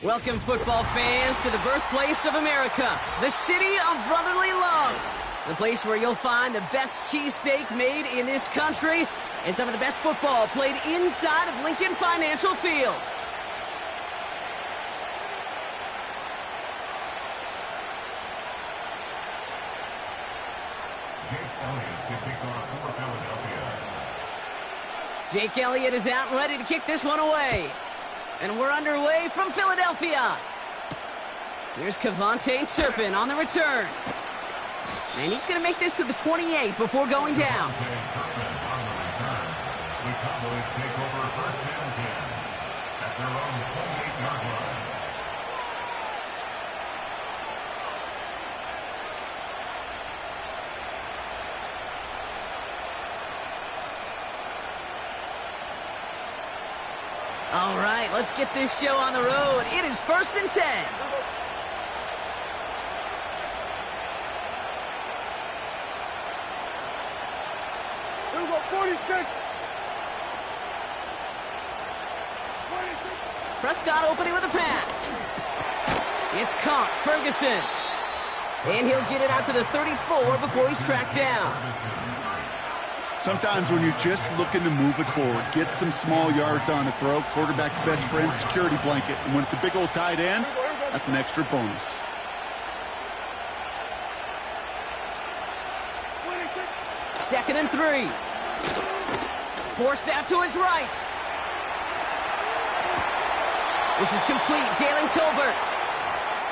Welcome, football fans, to the birthplace of America, the city of brotherly love. The place where you'll find the best cheesesteak made in this country and some of the best football played inside of Lincoln Financial Field. Jake Elliott is out and ready to kick this one away. And we're underway from Philadelphia. Here's Kevontae Turpin on the return. And he's going to make this to the 28 before going down. All right, let's get this show on the road. It is 1st and 10. Here we go, 46. Prescott opening with a pass. It's caught, Ferguson. And he'll get it out to the 34 before he's tracked down. Sometimes when you're just looking to move it forward, get some small yards on the throw, quarterback's best friend, security blanket. And when it's a big old tight end, that's an extra bonus. Second and 3. Forced out to his right. This is complete. Jalen Tolbert.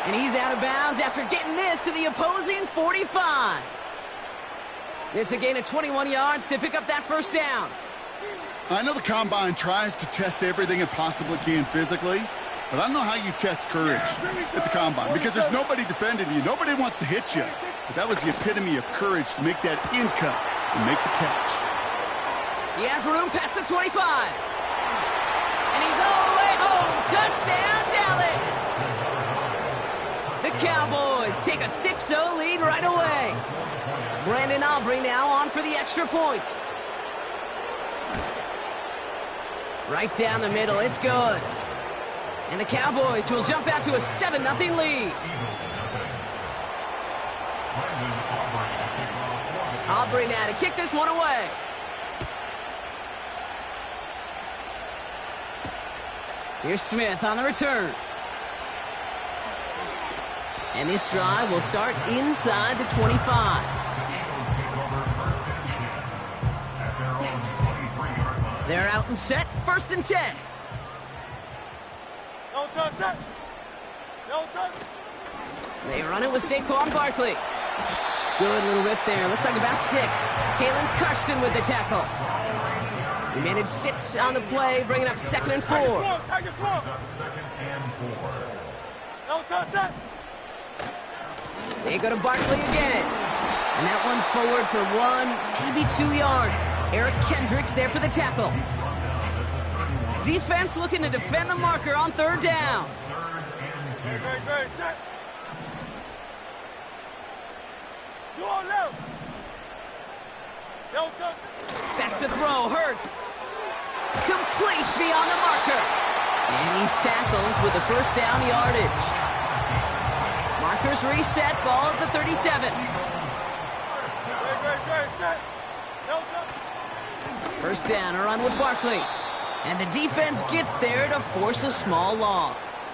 And he's out of bounds after getting this to the opposing 45. It's a gain of 21 yards to pick up that first down. I know the Combine tries to test everything it possibly can physically, but I don't know how you test courage at the Combine because there's nobody defending you. Nobody wants to hit you. But that was the epitome of courage to make that in cut and make the catch. He has room past the 25. And he's all the way home. Touchdown, Dallas. The Cowboys take a 6-0 lead right away. Brandon Aubrey now on for the extra point. Right down the middle, it's good. And the Cowboys will jump out to a 7-0 lead. Aubrey now to kick this one away. Here's Smith on the return. And this drive will start inside the 25. They're out and set, 1st and 10. No touch. No touch. They run it with Saquon Barkley. Good little rip there. Looks like about 6. Kalen Carson with the tackle. He managed 6 on the play, bringing up 2nd and 4. No touch. They go to Barkley again. And that one's forward for 1, maybe 2 yards. Eric Kendricks there for the tackle. Defense looking to defend the marker on 3rd down. Great. Set. You on left. No touch. Back to throw, Hurts. Complete beyond the marker. And he's tackled with the 1st down yardage. Markers reset, ball at the 37. Great. Set. No touch. 1st down, a run with Barkley. And the defense gets there to force a small loss.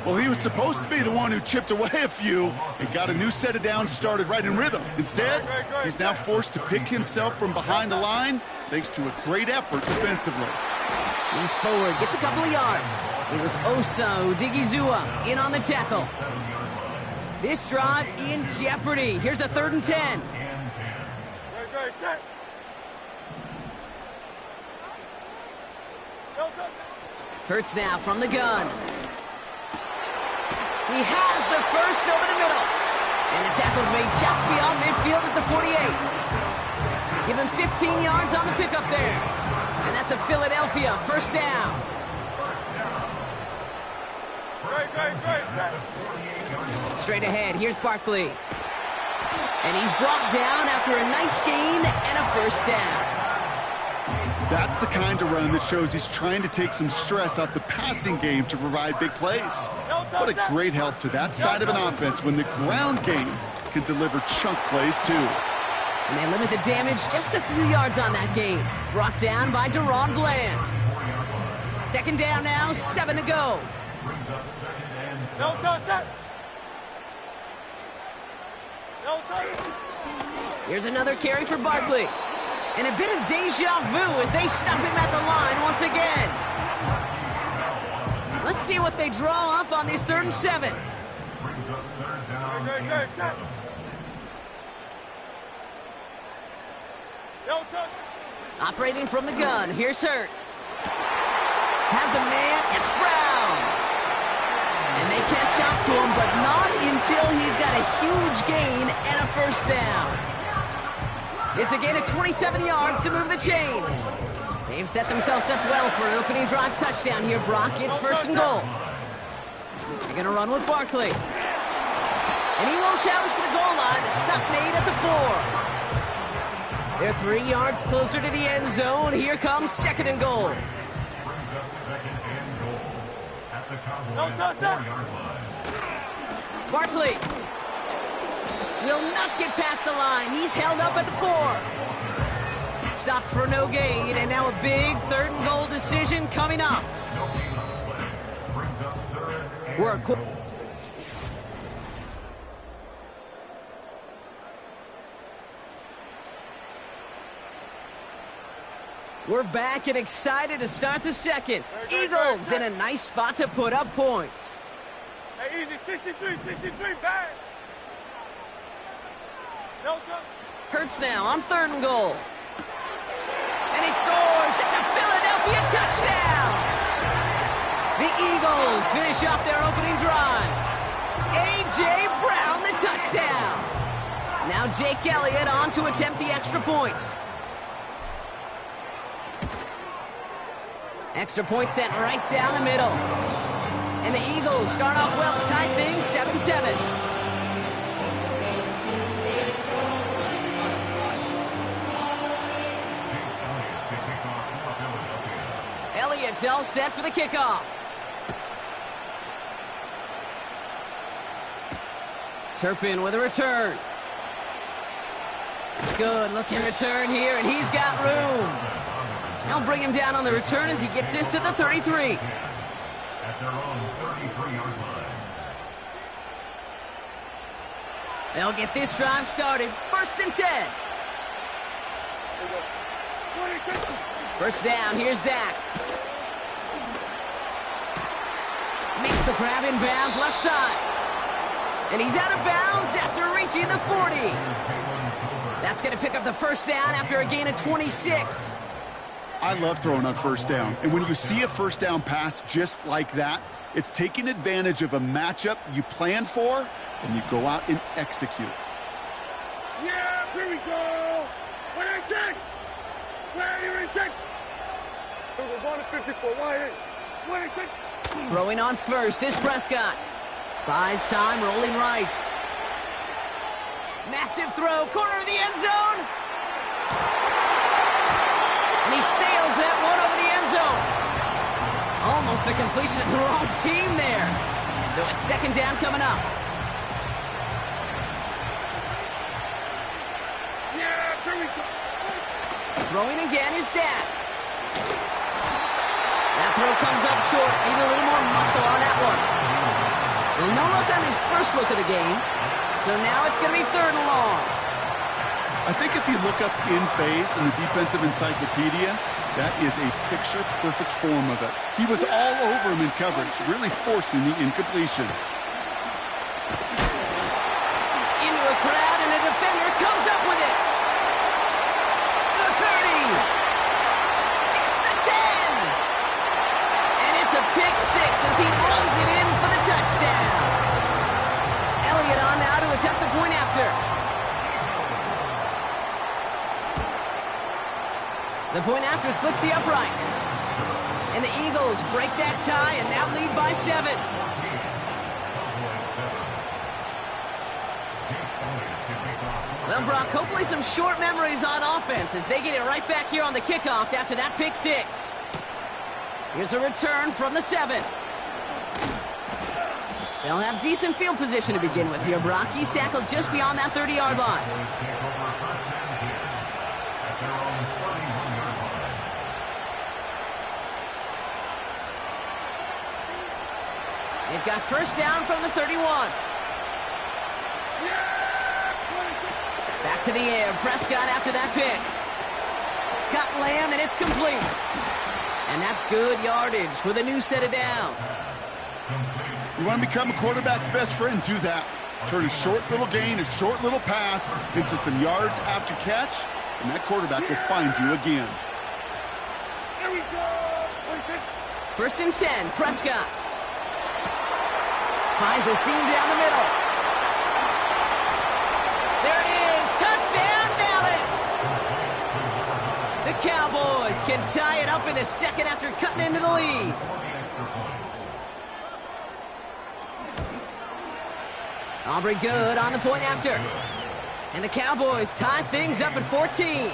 Well, he was supposed to be the one who chipped away a few and got a new set of downs started right in rhythm. Instead, he's now forced to pick himself from behind the line thanks to a great effort defensively. He's forward, gets a couple of yards. It was Osa Odigizua in on the tackle. This drive in jeopardy. Here's a 3rd and 10. Great. Set. No touch. Hurts now from the gun. He has the first over the middle. And the tackle's made just beyond midfield at the 48. Give him 15 yards on the pickup there. And that's a Philadelphia 1st down. Great. Straight ahead, here's Barkley. And he's brought down after a nice gain and a 1st down. That's the kind of run that shows he's trying to take some stress off the passing game to provide big plays. What a great help to that side of an offense when the ground game can deliver chunk plays too. And they limit the damage just a few yards on that game. Brought down by Deron Bland. Second down now, 7 to go. No touch, set. No touch. Here's another carry for Barkley. And a bit of deja vu as they stop him at the line once again. Let's see what they draw up on this 3rd and 7. Good, set. No touch. Operating from the gun, here's Hurts. Has a man, it's Brown. And they catch up to him, but not until he's got a huge gain and a first down. It's a gain of 27 yards to move the chains. They've set themselves up well for an opening drive touchdown here, Brock. It's 1st and goal. They're going to run with Barkley. And he won't challenge for the goal line. The stop made at the 4. They're 3 yards closer to the end zone. Here comes 2nd and goal. No touch, set. Barkley will not get past the line. He's held up at the 4. Stopped for no gain, and now a big 3rd and goal decision coming up. We're back and excited to start the 2nd. Eagles in a nice spot to put up points. Hey, easy, 63, bang. No touch. Hurts now on 3rd and goal. And he scores. It's a Philadelphia touchdown. The Eagles finish off their opening drive. A.J. Brown, the touchdown. Now Jake Elliott on to attempt the extra point. Extra point sent right down the middle. And the Eagles start off well to tie things 7-7. Elliott's all set for the kickoff. Turpin with a return. Good looking return here, and he's got room. They'll bring him down on the return as he gets this to the 33. At their own 33-yard line. They'll get this drive started. 1st and 10. First down, here's Dak. Makes the grab in bounds left side. And he's out of bounds after reaching the 40. That's going to pick up the first down after a gain of 26. I love throwing on 1st down. And when you see a 1st down pass just like that, it's taking advantage of a matchup you plan for, and you go out and execute. Yeah, here we go. What I take? Where you take? We're going to 54. Why? What I take? Throwing on first is Prescott. Buys time, rolling right. Massive throw, corner of the end zone. And he sails that one over the end zone. Almost a completion of the wrong team there. So it's 2nd down coming up. Yeah, here we go. Throwing again is Dak. That throw comes up short. Need a little more muscle on that one. Well, no look on his first look of the game. So now it's going to be 3rd and long. I think if you look up in phase in the defensive encyclopedia, that is a picture-perfect form of it. He was all over him in coverage, really forcing the incompletion. Into a crowd, and a defender comes up with it. The 30. It's the 10. And it's a pick 6 as he runs it in for the touchdown. Elliott on now to attempt the point after. The point after splits the uprights. And the Eagles break that tie and now lead by 7. Well, Brock, hopefully some short memories on offense as they get it right back here on the kickoff after that pick six. Here's a return from the 7. They'll have decent field position to begin with here, Brock. He's tackled just beyond that 30-yard line. They've got first down from the 31. Back to the air. Prescott after that pick. Got Lamb, and it's complete. And that's good yardage with a new set of downs. You want to become a quarterback's best friend, do that. Turn a short little gain, a short little pass into some yards after catch, and that quarterback will find you again. Here we go. First and 10, Prescott. Finds a seam down the middle. There it is. Touchdown, Dallas. The Cowboys can tie it up in the second after cutting into the lead. Aubrey good on the point after. And the Cowboys tie things up at 14.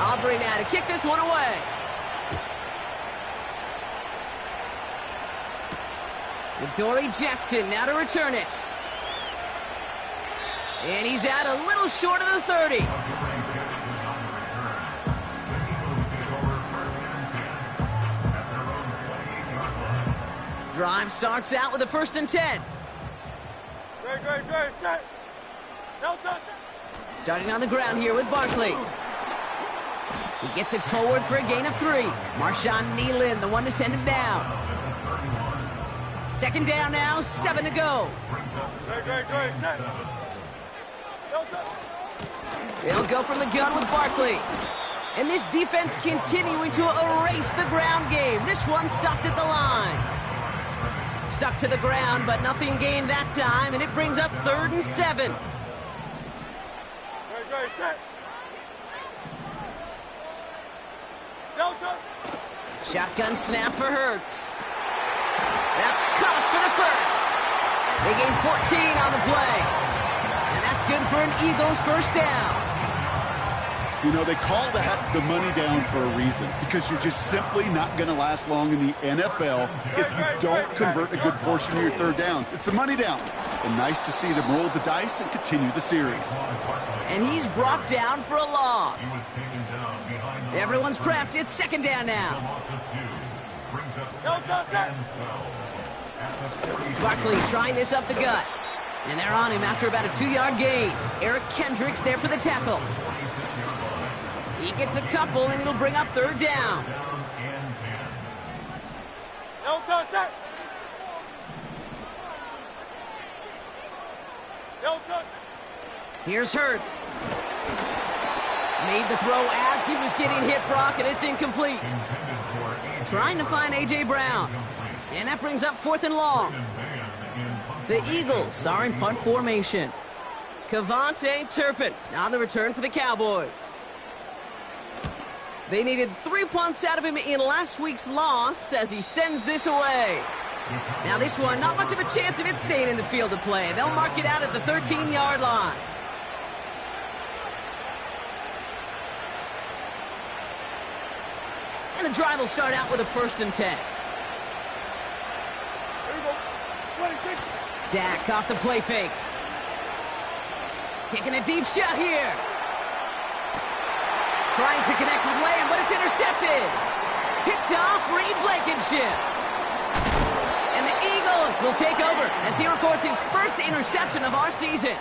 Aubrey now to kick this one away. Dory Jackson now to return it. And he's out a little short of the 30. Drive starts out with a first and 10. Great, set. No touch. Starting on the ground here with Barkley. He gets it forward for a gain of 3. Marshawn Nealon, the one to send him down. Second down now, 7 to go. Great, set. No touch. They'll go from the gun with Barkley. And this defense continuing to erase the ground game. This one stopped at the line. Stuck to the ground, but nothing gained that time, and it brings up 3rd and 7. Great, set. No touch. Shotgun snap for Hurts. That's caught for the first. They gain 14 on the play. And that's good for an Eagles first down. You know, they call that the money down for a reason, because you're just simply not going to last long in the NFL if you don't convert a good portion of your third downs. It's the money down. And nice to see them roll the dice and continue the series. And he's brought down for a loss. Everyone's prepped. It's second down now. No touch. Barkley trying this up the gut. And they're on him after about a 2-yard gain. Eric Kendricks there for the tackle. He gets a couple, and it'll bring up 3rd down. No touch. No touch. Here's Hurts. Made the throw as he was getting hit, Brock, and it's incomplete. Trying to find A.J. Brown. And that brings up 4th and long. The Eagles are in punt formation. Kevontae Turpin on the return for the Cowboys. They needed 3 punts out of him in last week's loss as he sends this away. Now this one, not much of a chance of it staying in the field of play. They'll mark it out at the 13-yard line. And the drive will start out with a first and 10. Dak off the play fake. Taking a deep shot here. Trying to connect with Lamb, but it's intercepted. Picked off Reed Blankenship. And the Eagles will take over as he records his first interception of our season.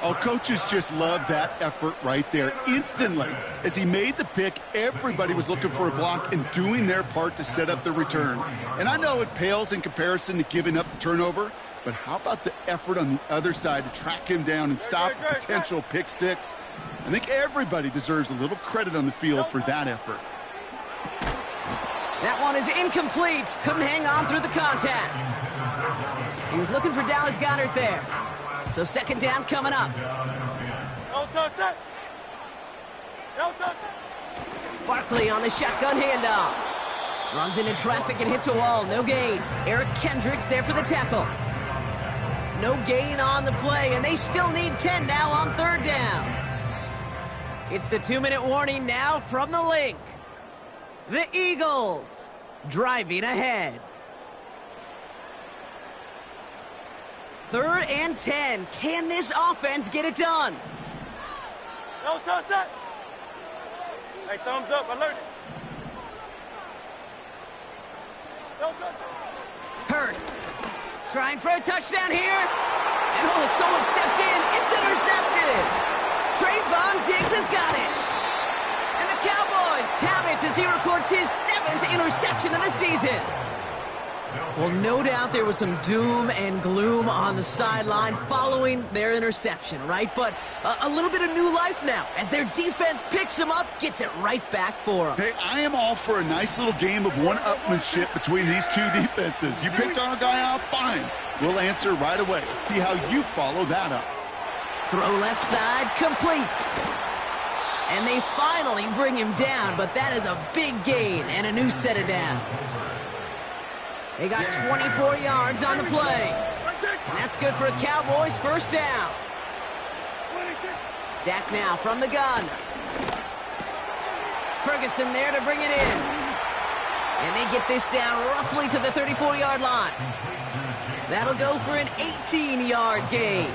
Oh, coaches just love that effort right there. Instantly, as he made the pick, everybody was looking for a block and doing their part to set up the return. And I know it pales in comparison to giving up the turnover, but how about the effort on the other side to track him down and stop a potential pick six? I think everybody deserves a little credit on the field for that effort. That one is incomplete. Couldn't hang on through the contact. He was looking for Dallas Goedert there. So second down coming up. No touch. No touch. Barkley on the shotgun handoff. Runs into traffic and hits a wall. No gain. Eric Kendricks there for the tackle. No gain on the play, and they still need 10 now on third down. It's the 2-minute warning now from the link. The Eagles driving ahead. 3rd and 10. Can this offense get it done? No touch that. Hey, thumbs up. Alert it. No touch. Hurts. Trying for a touchdown here. And oh, someone stepped in. It's intercepted. Trayvon Diggs has got it. And the Cowboys have it as he records his 7th interception of the season. Well, no doubt there was some doom and gloom on the sideline following their interception, right? But a little bit of new life now as their defense picks them up, gets it right back for them. Hey, I am all for a nice little game of one-upmanship between these two defenses. You picked on a guy out, fine. We'll answer right away. See how you follow that up. Throw left side, complete. And they finally bring him down, but that is a big gain and a new set of downs. They got 24 yards on the play. And that's good for a Cowboys first down. Dak now from the gun. Ferguson there to bring it in. And they get this down roughly to the 34-yard line. That'll go for an 18-yard gain.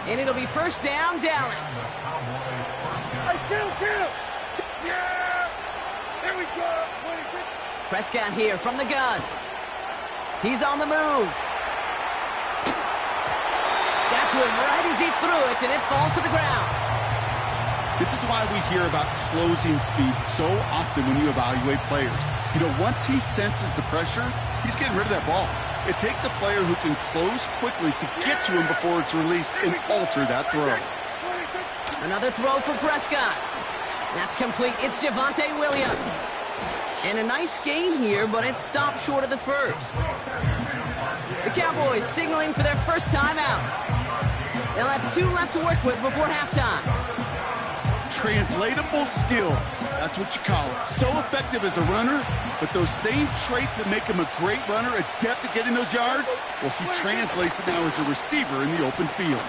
And it'll be first down, Dallas. Hey, kill. Yeah. There we go. Prescott here from the gun. He's on the move. Got to him right as he threw it, and it falls to the ground. This is why we hear about closing speed so often when you evaluate players. You know, once he senses the pressure, he's getting rid of that ball. It takes a player who can close quickly to get to him before it's released and alter that throw. Another throw for Prescott. That's complete. It's Javonte Williams. And a nice gain here, but it stopped short of the first. The Cowboys signaling for their first time out. They'll have 2 left to work with before halftime. Translatable skills. That's what you call it. So effective as a runner, but those same traits that make him a great runner, adept at getting those yards, well, he translates it now as a receiver in the open field.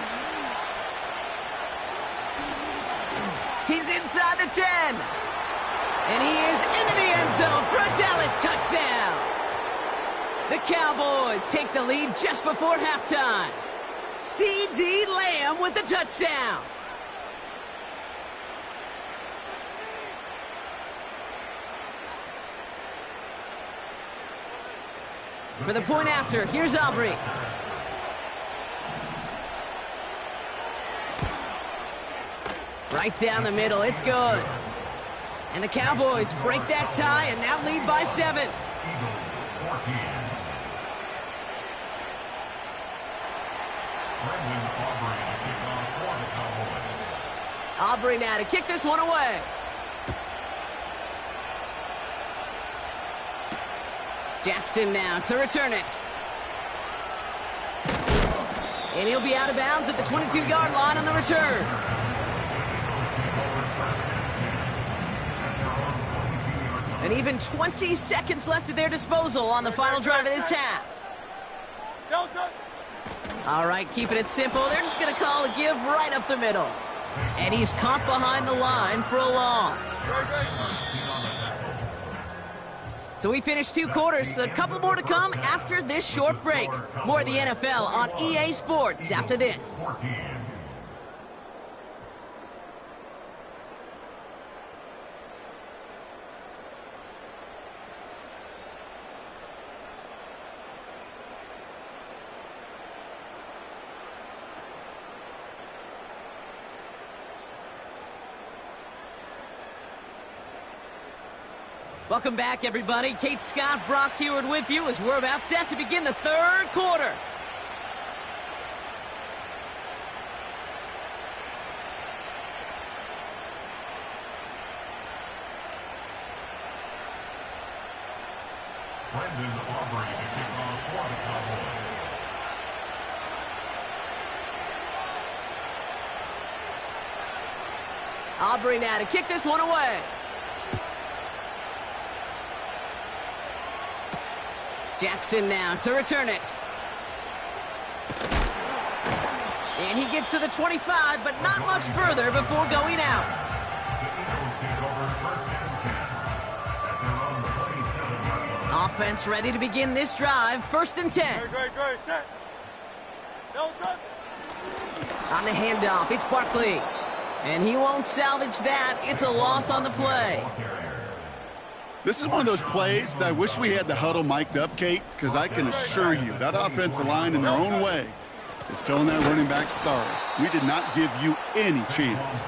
He's inside the 10. And he is into the end zone for a Dallas touchdown. The Cowboys take the lead just before halftime. C.D. Lamb with the touchdown. For the point after, here's Aubrey. Right down the middle, it's good. And the Cowboys break that tie and now lead by 7. Aubrey now to kick this one away. Jackson now to return it. And he'll be out of bounds at the 22-yard line on the return. And even 20 seconds left at their disposal on the final drive of this half. All right, keeping it simple. They're just going to call a give right up the middle. And he's caught behind the line for a loss. So we finished 2 quarters. A couple more to come after this short break. More of the NFL on EA Sports after this. Welcome back, everybody. Kate Scott, Brock Heward with you as we're about set to begin the 3rd quarter. Brendan Aubrey to kick off for the Cowboys. Aubrey now to kick this one away. Jackson now to return it. And he gets to the 25, but not much further before going out. Offense ready to begin this drive. 1st and 10. Great, set. No touch. On the handoff, it's Barkley. And he won't salvage that. It's a loss on the play. This is one of those plays that I wish we had the huddle mic'd up, Kate, because I can assure you that offensive line in their own way is telling that running back, sorry, we did not give you any chance.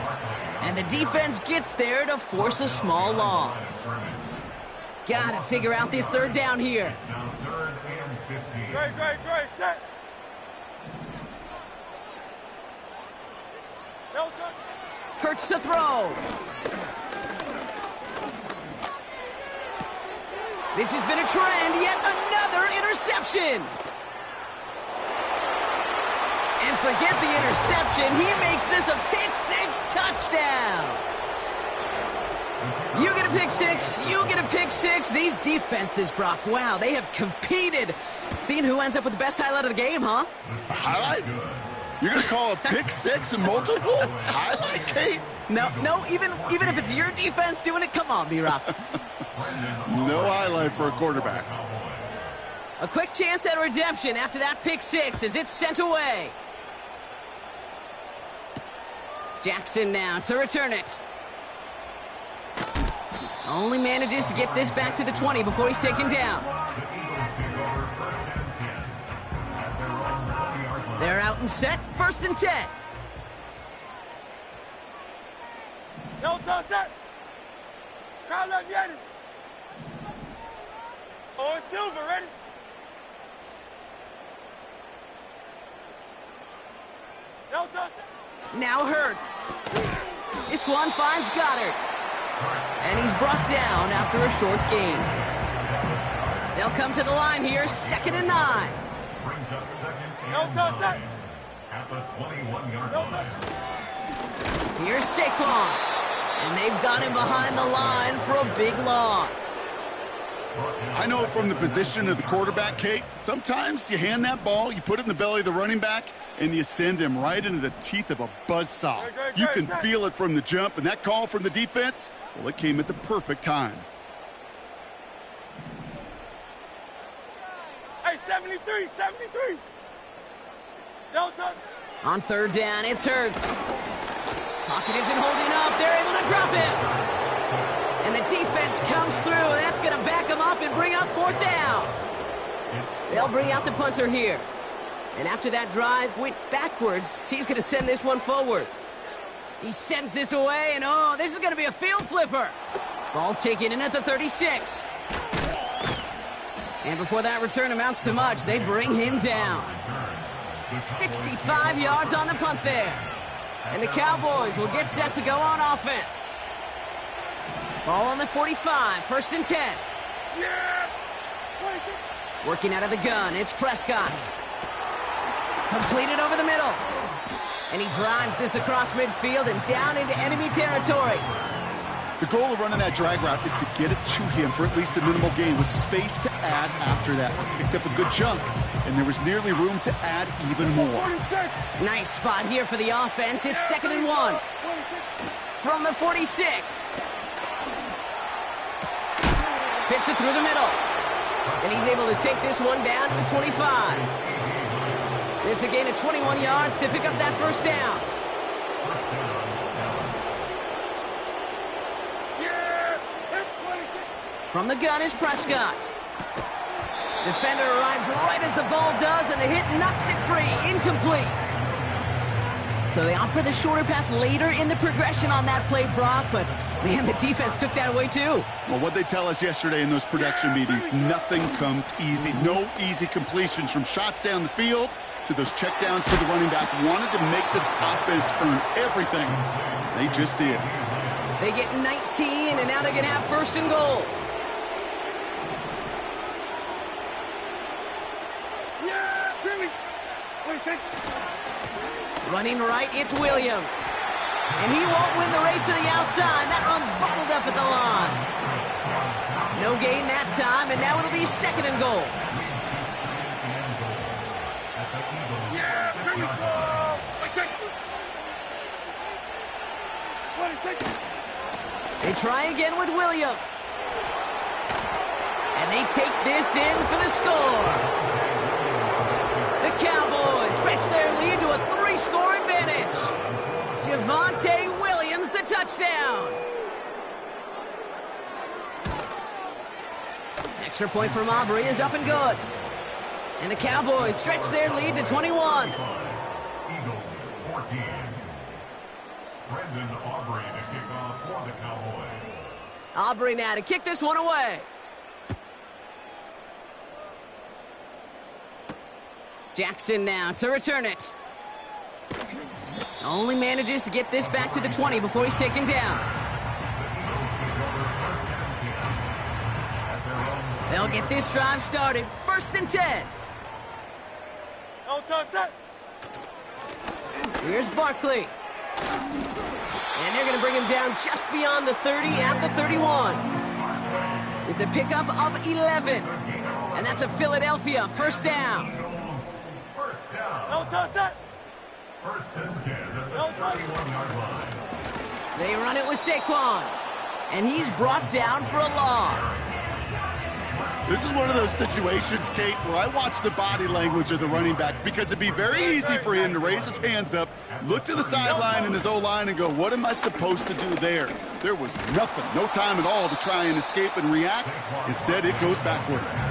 And the defense gets there to force a small loss. Gotta figure out this 3rd down here. Great, set. No touch. Hurts to throw. This has been a trend, yet another interception. And forget the interception, he makes this a pick-6 touchdown. You get a pick-6, you get a pick-6. These defenses, Brock, wow, they have competed. Seeing who ends up with the best highlight of the game, huh? A highlight? You're going to call a pick-6 and multiple? Highlight, Kate? No, even if it's your defense doing it, come on, B-Rock. No highlight for a quarterback. A quick chance at redemption after that pick-6 as it's sent away. Jackson now to return it. Only manages to get this back to the 20 before he's taken down. They're out and set. 1st and 10. No touch, set. Crowd left yet. Oh, it's Silver, ready? No touch. Now Hurts. This one finds Goddard. And he's brought down after a short gain. They'll come to the line here, 2nd and 9. Brings up 2nd No and touch, 9 set. at the 21-yard No line. touch. Here's Saquon. And they've got him behind the line for a big loss. I know from the position of the quarterback, Kate, sometimes you hand that ball, you put it in the belly of the running back, and you send him right into the teeth of a buzzsaw. You can feel it from the jump, and that call from the defense, well, it came at the perfect time. Hey, 73. No touch. On 3rd down, it's Hurts. Pocket isn't holding up. They're able to drop him. And the defense comes through. That's going to back him up and bring up 4th down. They'll bring out the punter here. And after that drive went backwards, he's going to send this one forward. He sends this away, and oh, this is going to be a field flipper. Ball taken in at the 36. And before that return amounts to much, they bring him down. 65 yards on the punt there. And the Cowboys will get set to go on offense. Ball on the 45, 1st and 10. Yeah. Working out of the gun, it's Prescott. Completed over the middle. And he drives this across midfield and down into enemy territory. The goal of running that drag route is to get it to him for at least a minimal gain with space to add after that. Picked up a good chunk, and there was nearly room to add even more. Nice spot here for the offense. It's 2nd and 1. From the 46. Fits it through the middle. And he's able to take this one down to the 25. It's a gain of 21 yards to pick up that 1st down. From the gun is Prescott. Defender arrives right as the ball does, and the hit knocks it free. Incomplete. So they opt for the shorter pass later in the progression on that play, Brock, but man, the defense took that away too. Well, what they tell us yesterday in those production meetings, nothing comes easy. No easy completions from shots down the field to those checkdowns to the running back. Wanted to make this offense earn everything. They just did. They get 19, and now they're going to have 1st and goal. Running right, it's Williams. And he won't win the race to the outside. That run's bottled up at the line. No gain that time, and now it'll be second and goal. Yeah, here we go. They try again with Williams. And they take this in for the score. The Cowboys stretch their lead to a 3-score advantage. Javonte Williams, the touchdown. Extra point from Aubrey is up and good. And the Cowboys stretch their lead to 21. Eagles 14. Brendan Aubrey to kick off for the Cowboys. Aubrey now to kick this one away. Jackson now to return it. Only manages to get this back to the 20 before he's taken down. They'll get this drive started. 1st and 10. Here's Barkley. And they're going to bring him down just beyond the 30 at the 31. It's a pickup of 11. And that's a Philadelphia 1st down. First down. 1st and 10 at the 31-yard line. They run it with Saquon. And he's brought down for a loss. This is one of those situations, Kate, where I watch the body language of the running back because it'd be very easy for him to raise his hands up, look to the sideline in his O-line and go, what am I supposed to do there? There was nothing, no time at all to try and escape and react. Instead, it goes backwards.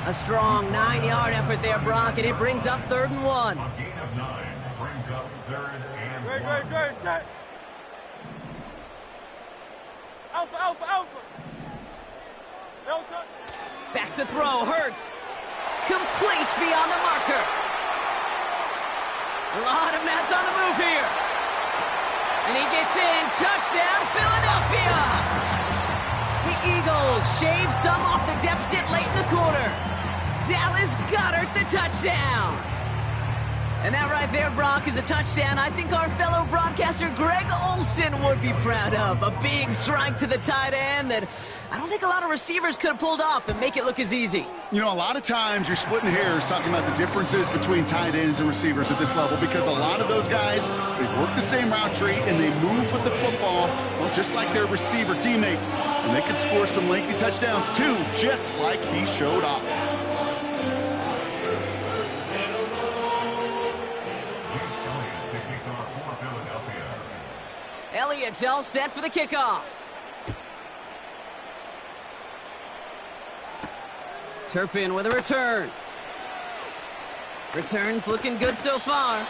A strong 9-yard effort there, Brock, and it brings up 3rd and 1. A gain of 9 brings up 3rd and 1. Great, set. Alpha. Back to throw, Hurts. Complete beyond the marker. A lot of mess on the move here. And he gets in. Touchdown, Philadelphia. The Eagles shave some off the deficit late in the quarter. Dallas Goedert the touchdown. And that right there, Brock, is a touchdown I think our fellow broadcaster Greg Olsen would be proud of. A big strike to the tight end that I don't think a lot of receivers could have pulled off and make it look as easy. You know, a lot of times you're splitting hairs talking about the differences between tight ends and receivers at this level because a lot of those guys, they work the same route tree and they move with the football, well, just like their receiver teammates. And they can score some lengthy touchdowns too, just like he showed off. Elliott's all set for the kickoff. Turpin with a return. Return's looking good so far.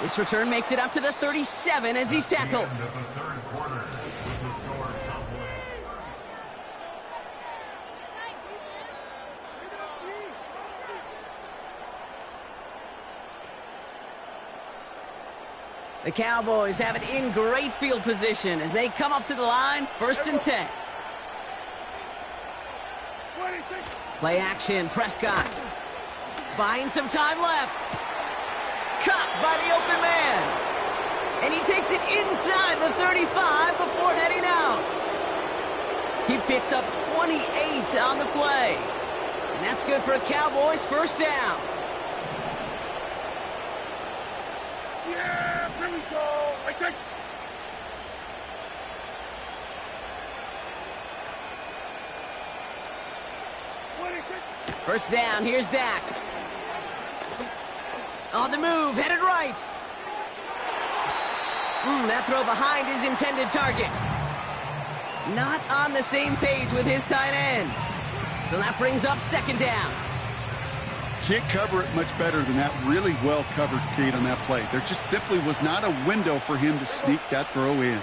This return makes it up to the 37 as he's tackled. The Cowboys have it in great field position as they come up to the line, 1st and 10. Play action, Prescott. Buying some time left. Caught by the open man. And he takes it inside the 35 before heading out. He picks up 28 on the play. And that's good for a Cowboys 1st down. Yeah, here we go. I take. 1st down, here's Dak. On the move, headed right. That throw behind his intended target. Not on the same page with his tight end. So that brings up 2nd down. Can't cover it much better than that. Really well covered, Kate, on that play. There just simply was not a window for him to sneak that throw in.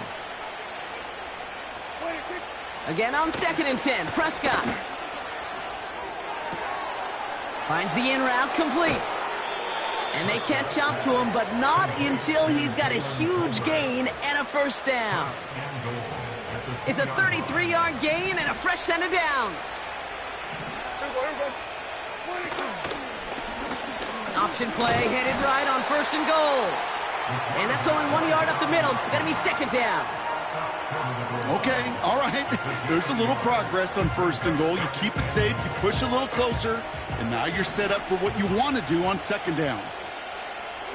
Again on 2nd and 10, Prescott. Finds the in route complete. And they catch up to him, but not until he's got a huge gain and a 1st down. It's a 33-yard gain and a fresh set of downs. Option play headed right on 1st and goal. And that's only 1 yard up the middle. Gonna be second down. Okay, all right. There's a little progress on 1st and goal. You keep it safe, you push a little closer, and now you're set up for what you want to do on 2nd down.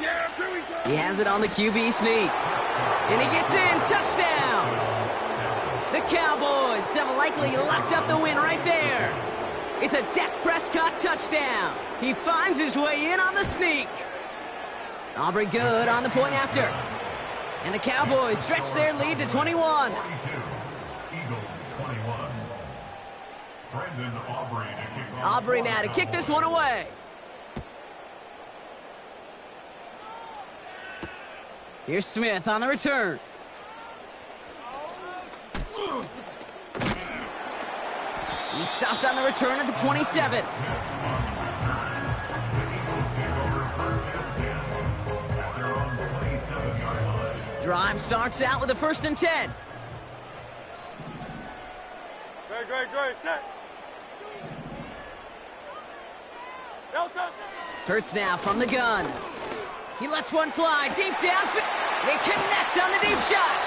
Yeah, here we go. He has it on the QB sneak. And he gets in. Touchdown. The Cowboys have likely locked up the win right there. It's a Dak Prescott touchdown. He finds his way in on the sneak. Aubrey good on the point after. And the Cowboys stretch their lead to 21. 22. Eagles 21. Brendan Aubrey to kick off. Aubrey now to kick this one away. Here's Smith on the return. He's stopped on the return at the 27. Drive starts out with a 1st and 10. Great, set. Delta. Hurts now from the gun. He lets one fly deep down. They connect on the deep shot.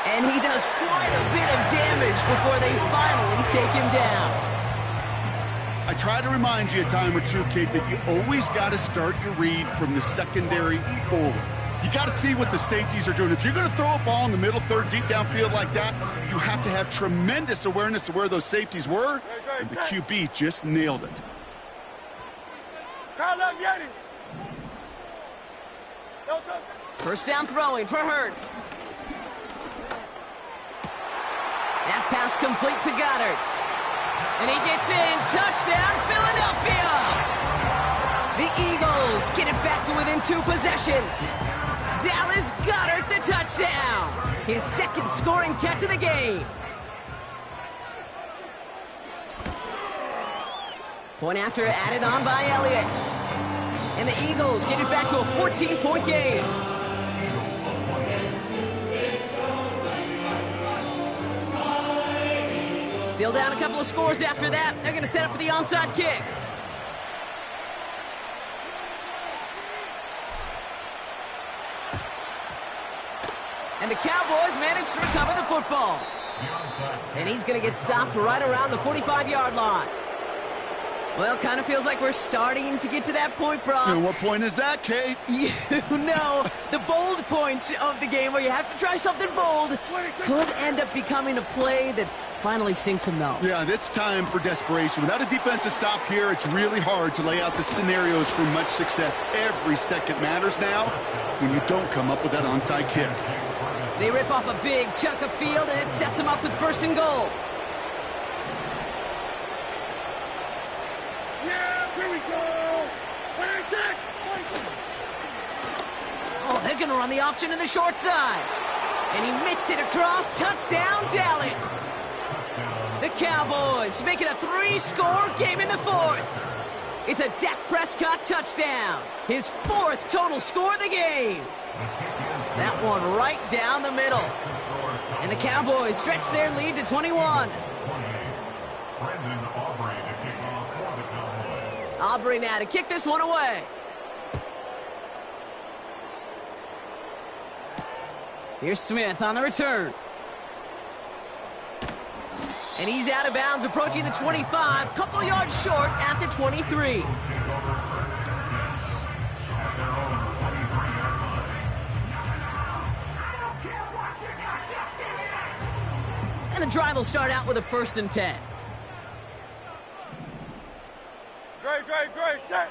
And he does quite a bit of damage before they finally take him down. I try to remind you a time or two, Kate, that you always got to start your read from the secondary forward. You got to see what the safeties are doing. If you're going to throw a ball in the middle third, deep downfield like that, you have to have tremendous awareness of where those safeties were, and the QB just nailed it. First down throwing for Hurts. That pass complete to Goddard. And he gets in. Touchdown, Philadelphia! The Eagles get it back to within 2 possessions. Dallas Goedert the touchdown. His 2nd scoring catch of the game. Point after added on by Elliott. And the Eagles get it back to a 14-point game. Still down a couple of scores after that. They're going to set up for the onside kick. And the Cowboys manage to recover the football. And he's going to get stopped right around the 45-yard line. Well, kind of feels like we're starting to get to that point, Brock. And what point is that, Kate? You know, the bold point of the game where you have to try something bold could end up becoming a play that finally sinks him, though. Yeah, it's time for desperation. Without a defensive stop here, it's really hard to lay out the scenarios for much success. Every second matters now when you don't come up with that onside kick. They rip off a big chunk of field, and it sets them up with 1st and goal. Oh, they're going to run the option to the short side. And he mixed it across. Touchdown, Dallas. The Cowboys make it a 3-score game in the 4th. It's a Dak Prescott touchdown. His 4th total score of the game. That one right down the middle. And the Cowboys stretch their lead to 21. Aubrey now to kick this one away. Here's Smith on the return. And he's out of bounds, approaching the 25, couple yards short at the 23. And the drive will start out with a 1st and 10. Great, set.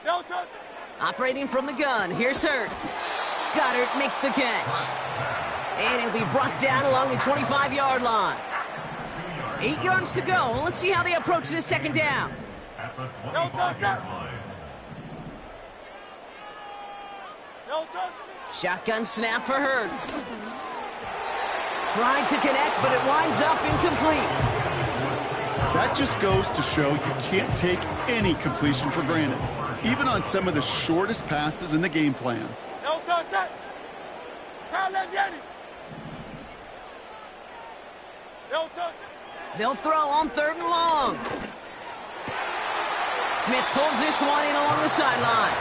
Delta. Operating from the gun, here's Hurts. Goddard makes the catch. And it'll be brought down along the 25-yard line. 8 yards to go. Let's see how they approach this 2nd down. At the 25-yard line. Delta. Shotgun snap for Hurts. Tried to connect, but it winds up incomplete. That just goes to show you can't take any completion for granted, even on some of the shortest passes in the game plan. Delta, set. Delta. They'll throw on 3rd and long. Smith pulls this one in along the sideline.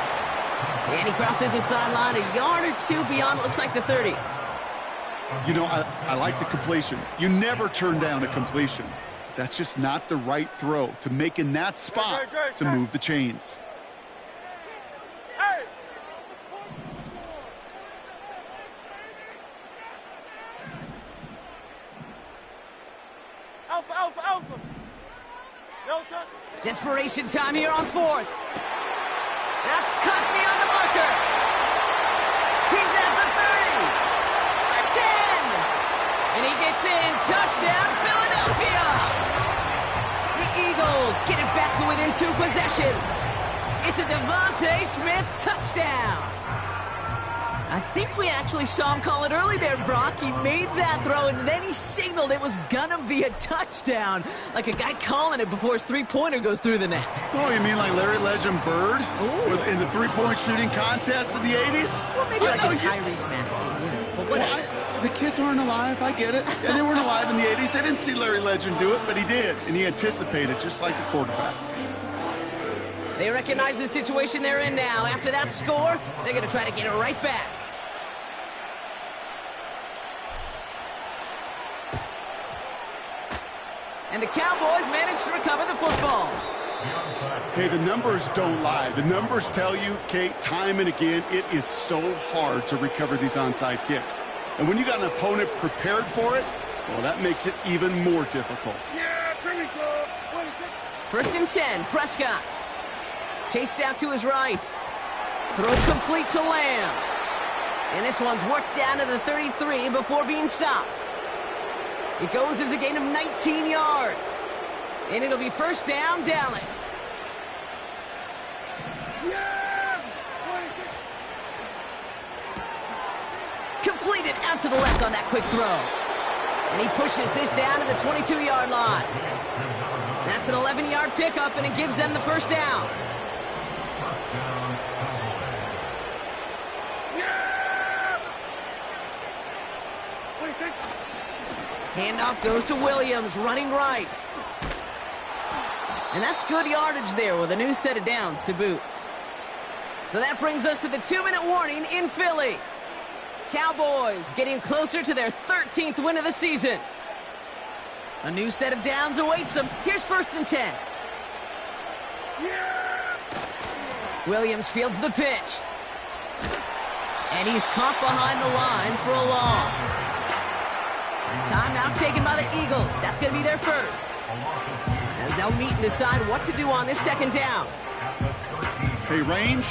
And he crosses the sideline a yard or two beyond, it looks like the 30. You know, I like the completion. You never turn down a completion. That's just not the right throw to make in that spot to move the chains. Hey! Alpha, alpha, alpha! No touch. Desperation time here on fourth. That's cut beyond the marker. He's at the 30. The 10. And he gets in. Touchdown, Philadelphia. The Eagles get it back to within 2 possessions. It's a Devontae Smith touchdown. I think we actually saw him call it early there, Brock. He made that throw, and then he signaled it was gonna be a touchdown. Like a guy calling it before his three-pointer goes through the net. Oh, you mean like Larry Legend Bird? Ooh. In the three-point shooting contest in the 80s? Well, maybe like a Tyrese Maxey, you know. But what? The kids aren't alive, I get it. Yeah, they weren't alive in the 80s. They didn't see Larry Legend do it, but he did. And he anticipated, just like the quarterback. They recognize the situation they're in now. After that score, they're going to try to get it right back. And the Cowboys manage to recover the football. Hey, the numbers don't lie. The numbers tell you, Kate, time and again, it is so hard to recover these onside kicks. And when you got an opponent prepared for it, well, that makes it even more difficult. Yeah, here we go. First and 10, Prescott. Chased out to his right. Throw complete to Lamb. And this one's worked down to the 33 before being stopped. It goes as a gain of 19 yards. And it'll be first down, Dallas. Yeah! Completed out to the left on that quick throw. And he pushes this down to the 22-yard line. That's an 11-yard pickup, and it gives them the first down. Handoff goes to Williams, running right. And that's good yardage there with a new set of downs to boot. So that brings us to the 2-minute warning in Philly. Cowboys getting closer to their 13th win of the season. A new set of downs awaits them. Here's first and 10. Yeah! Williams fields the pitch. And he's caught behind the line for a loss. Timeout taken by the Eagles. That's going to be their first. As they'll meet and decide what to do on this second down. Hey, range?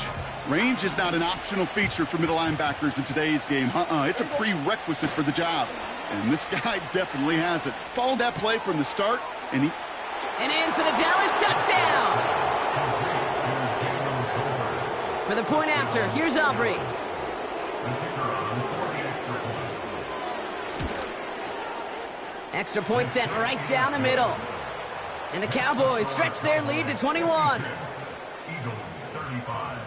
Range is not an optional feature for middle linebackers in today's game. It's a prerequisite for the job. And this guy definitely has it. Followed that play from the start, and he... And in for the Dallas touchdown! For the point after, here's Aubrey. Extra point set right down the middle. And the Cowboys stretch their lead to 21. Eagles 35.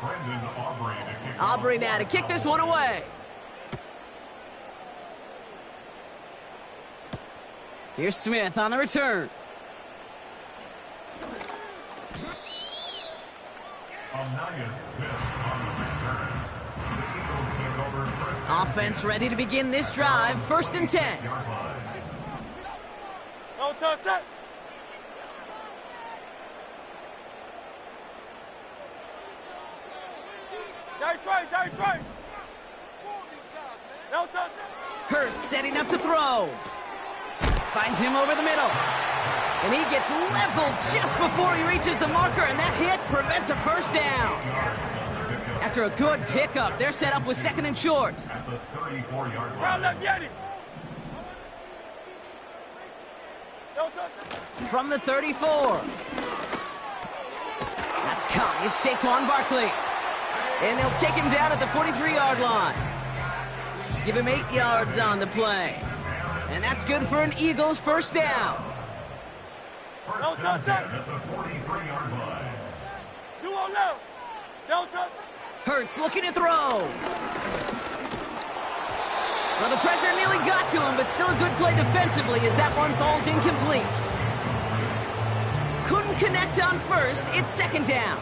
Brendan Aubrey to kick Aubrey now to kick this one away. Here's Smith on the return. Anaya Smith on the return. The Eagles take over first. Offense ready to begin this drive. First and 10. No touch that. That's right. No touch that. Hurts setting up to throw. Finds him over the middle. And he gets leveled just before he reaches the marker, and that hit prevents a first down. After a good pickup, they're set up with second and short. At the 34-yard line. Round up, Yeti. No touch that. From the 34. That's caught. It's Saquon Barkley. And they'll take him down at the 43-yard line. Give him 8 yards on the play. And that's good for an Eagles first down. No touch that. At the 43-yard line. You on left. No touch. Hurts looking to throw. Well, the pressure nearly got to him, but still a good play defensively as that one falls incomplete. Couldn't won't connect on first. It's second down.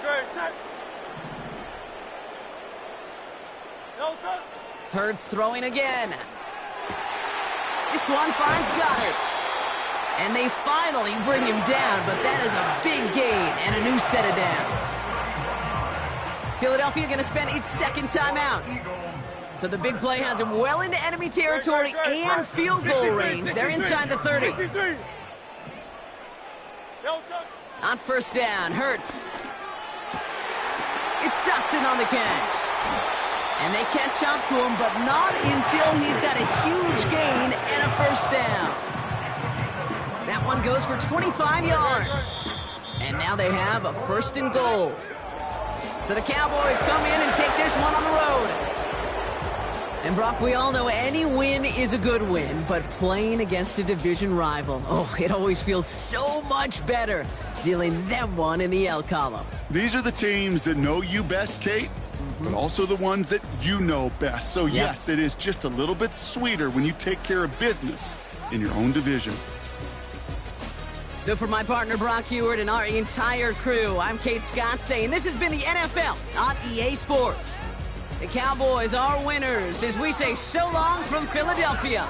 Great. Set. No touch. Hurts throwing again. This one finds Goddard. And they finally bring him down, but that is a big gain and a new set of downs. Philadelphia going to spend its second timeout. So the big play has him well into enemy territory and field goal range. They're inside the 30. On first down, Hurts. It's Dotson on the catch. And they catch up to him, but not until he's got a huge gain and a first down. That one goes for 25 yards. And now they have a first and goal. So the Cowboys come in and take this one on the road. And Brock, we all know any win is a good win, but playing against a division rival, oh, it always feels so much better dealing them one in the L column. These are the teams that know you best, Kate, but also the ones that you know best. So yes, it is just a little bit sweeter when you take care of business in your own division. So for my partner Brock Heward and our entire crew, I'm Kate Scott saying this has been the NFL on EA Sports. The Cowboys are winners as we say so long from Philadelphia.